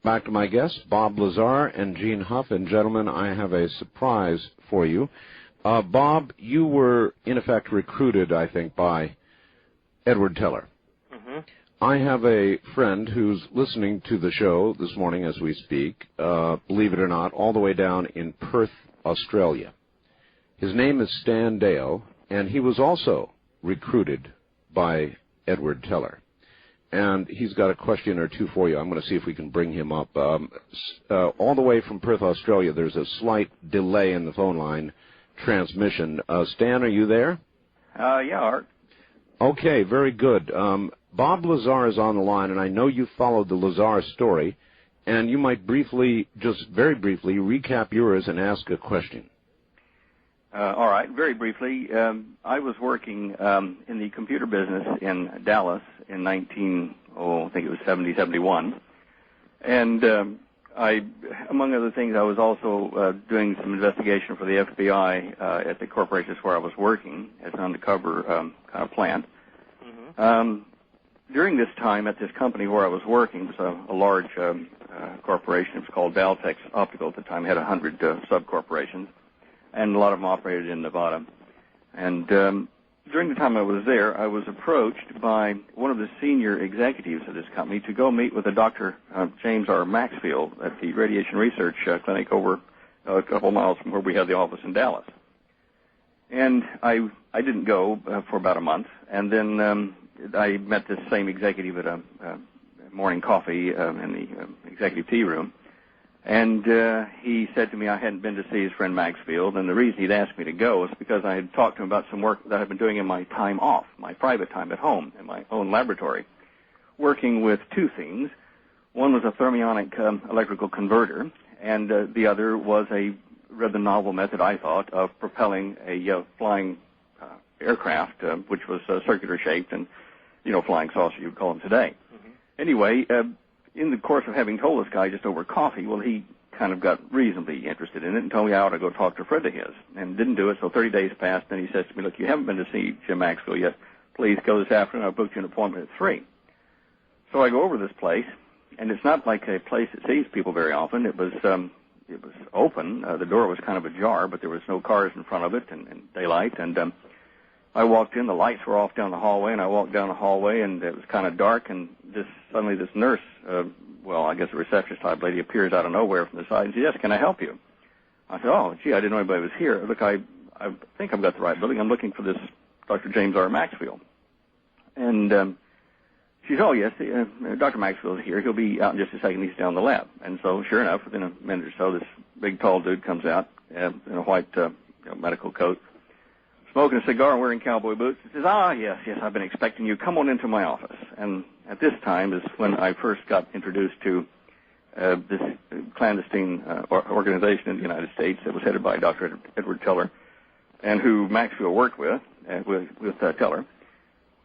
Back to my guests, Bob Lazar and Gene Huff. And, gentlemen, I have a surprise for you. Bob, you were, in effect, recruited, I think, by Edward Teller. Mm-hmm. I have a friend who's listening to the show this morning as we speak, believe it or not, all the way down in Perth, Australia. His name is Stan Dale, and he was also recruited by Edward Teller. And he's got a question or two for you. I'm going to see if we can bring him up. All the way from Perth, Australia, there's a slight delay in the phone line transmission. Stan, are you there? Yeah, Art. Okay, very good. Bob Lazar is on the line, and I know you followed the Lazar story, and you might briefly, just very briefly, recap yours and ask a question. All right, very briefly, I was working in the computer business in Dallas in I think it was 71. And among other things, I was also doing some investigation for the FBI at the corporations where I was working as an undercover kind of plant. Mm-hmm. During this time at this company where I was working, it was a large corporation. It was called Valtex Optical at the time. It had 100 sub-corporations, and a lot of them operated in Nevada. And during the time I was there, I was approached by one of the senior executives of this company to go meet with a Dr. James R. Maxfield at the Radiation Research Clinic over a couple miles from where we had the office in Dallas. And I didn't go for about a month, and then I met this same executive at a morning coffee in the executive tea room. And he said to me I hadn't been to see his friend Maxfield, and the reason he'd asked me to go was because I had talked to him about some work that I'd been doing in my time off, my private time at home, in my own laboratory, working with two things. One was a thermionic electrical converter, and the other was a rather novel method, I thought, of propelling a flying aircraft, which was circular-shaped and, flying saucer, you would call them today. Mm-hmm. Anyway, in the course of having told this guy just over coffee, well, he kind of got reasonably interested in it and told me I ought to go talk to a friend of his, and didn't do it. So 30 days passed, and he says to me, look, you haven't been to see Jim Maxwell yet. Please go this afternoon. I'll book you an appointment at 3. So I go over this place, and it's not like a place that sees people very often. It was open. The door was kind of ajar, but there was no cars in front of it and daylight. And I walked in. The lights were off down the hallway, and I walked down the hallway, and it was kind of dark, and suddenly this nurse, I guess a receptionist type lady, appears out of nowhere from the side and says, yes, can I help you? I said, oh, gee, I didn't know anybody was here. Look, I think I've got the right building. I'm looking for this Dr. James R. Maxfield. And she said, oh, yes, Dr. Maxfield is here. He'll be out in just a second. He's down the lab. And so, sure enough, within a minute or so, this big, tall dude comes out in a white medical coat, smoking a cigar and wearing cowboy boots. He says, yes, I've been expecting you. Come on into my office. And at this time is when I first got introduced to this clandestine organization in the United States that was headed by Dr. Edward Teller, and who Maxfield worked with Teller.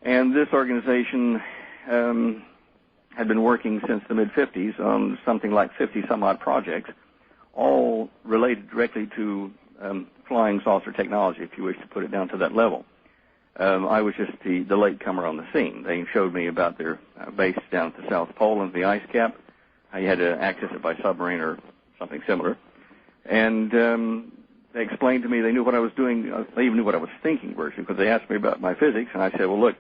And this organization had been working since the mid-'50s on something like 50-some-odd projects, all related directly to flying saucer technology, if you wish to put it down to that level. I was just the latecomer on the scene. They showed me about their base down at the South Pole and the ice cap, how you had to access it by submarine or something similar. And they explained to me they knew what I was doing. They even knew what I was thinking, virtually, because they asked me about my physics, and I said, well, look,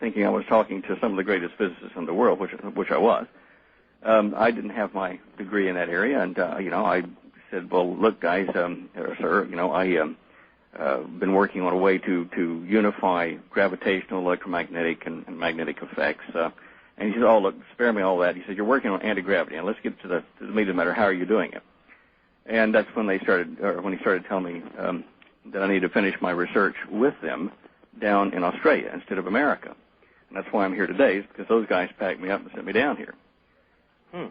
thinking I was talking to some of the greatest physicists in the world, which I was. I didn't have my degree in that area, and, I said, well, look, guys, sir, I've been working on a way to unify gravitational, electromagnetic, and magnetic effects. And he said, oh, look, spare me all that. He said, you're working on anti-gravity, and let's get to the meat of the matter. How are you doing it? And that's when when he started telling me that I need to finish my research with them down in Australia instead of America. And that's why I'm here today, is because those guys packed me up and sent me down here.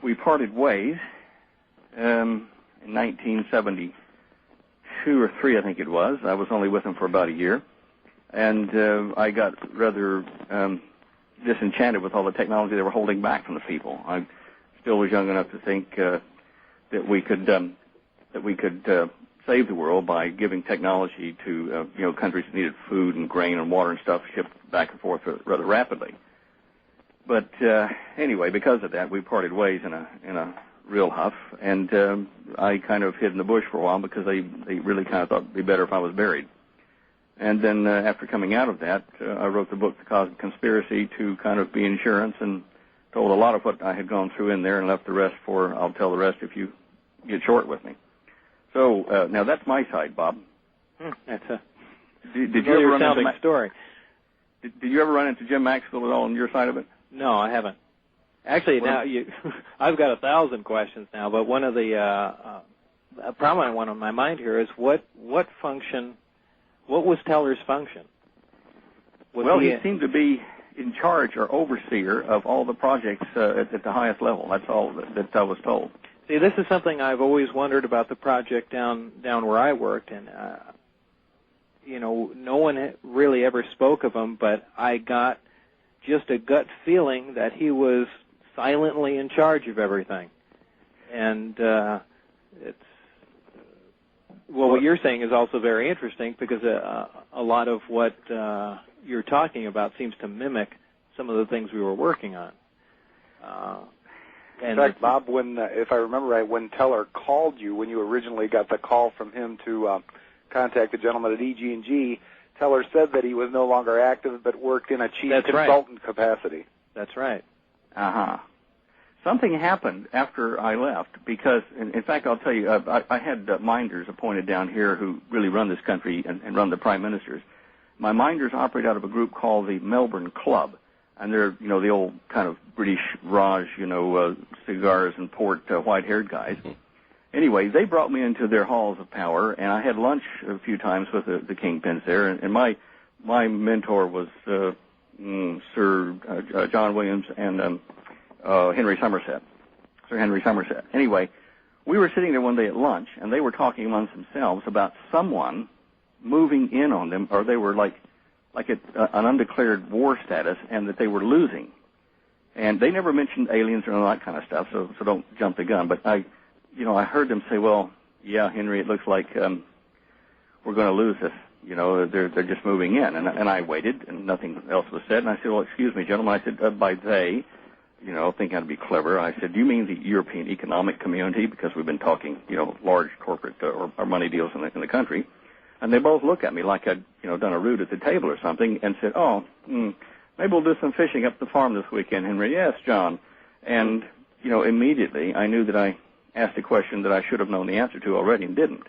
We parted ways in 1972 or 3, I think it was. I was only with them for about a year. And I got rather disenchanted with all the technology they were holding back from the people. I still was young enough to think that we could save the world by giving technology to countries that needed food and grain and water and stuff shipped back and forth rather rapidly. But anyway, because of that, we parted ways in a real huff, and I kind of hid in the bush for a while because they really kind of thought it'd be better if I was buried. And then after coming out of that, I wrote the book, The Cosmic Conspiracy, to kind of be insurance, and told a lot of what I had gone through in there and left the rest for, I'll tell the rest if you get short with me. So now that's my side, Bob. That's a did you ever run into story. Did you ever run into Jim Maxwell at all on your side of it? No, I haven't. Actually, now I've got 1,000 questions now, but one of the a prominent one on my mind here is what was Teller's function? He seemed to be in charge or overseer of all the projects at the highest level. That's all that I was told. See, this is something I've always wondered about the project down where I worked, and no one really ever spoke of him, but I got just a gut feeling that he was silently in charge of everything. And what you're saying is also very interesting, because a lot of what you're talking about seems to mimic some of the things we were working on. In fact, Bob, if I remember right, when Teller called you, when you originally got the call from him to contact the gentleman at EG&G, Teller said that he was no longer active but worked in a chief consultant capacity. That's right. Uh-huh. Something happened after I left because, in fact, I'll tell you, I had minders appointed down here who really run this country and run the prime ministers. My minders operate out of a group called the Melbourne Club, and they're, the old kind of British Raj, cigars and port, white-haired guys. Anyway, they brought me into their halls of power, and I had lunch a few times with the kingpins there, and my mentor was Sir John Williams and Henry Somerset, Sir Henry Somerset. Anyway, we were sitting there one day at lunch, and they were talking amongst themselves about someone moving in on them, or they were like an undeclared war status, and that they were losing. And they never mentioned aliens or all that kind of stuff, so don't jump the gun. But I heard them say, well, yeah, Henry, it looks like we're going to lose this. They're just moving in. And I waited, and nothing else was said. And I said, well, excuse me, gentlemen. I said, by they, thinking I'd be clever, I said, do you mean the European Economic Community? Because we've been talking, large corporate or money deals in the country. And they both looked at me like I'd, done a root at the table or something, and said, maybe we'll do some fishing up the farm this weekend, Henry. Yes, John. And, immediately I knew that I asked a question that I should have known the answer to already and didn't.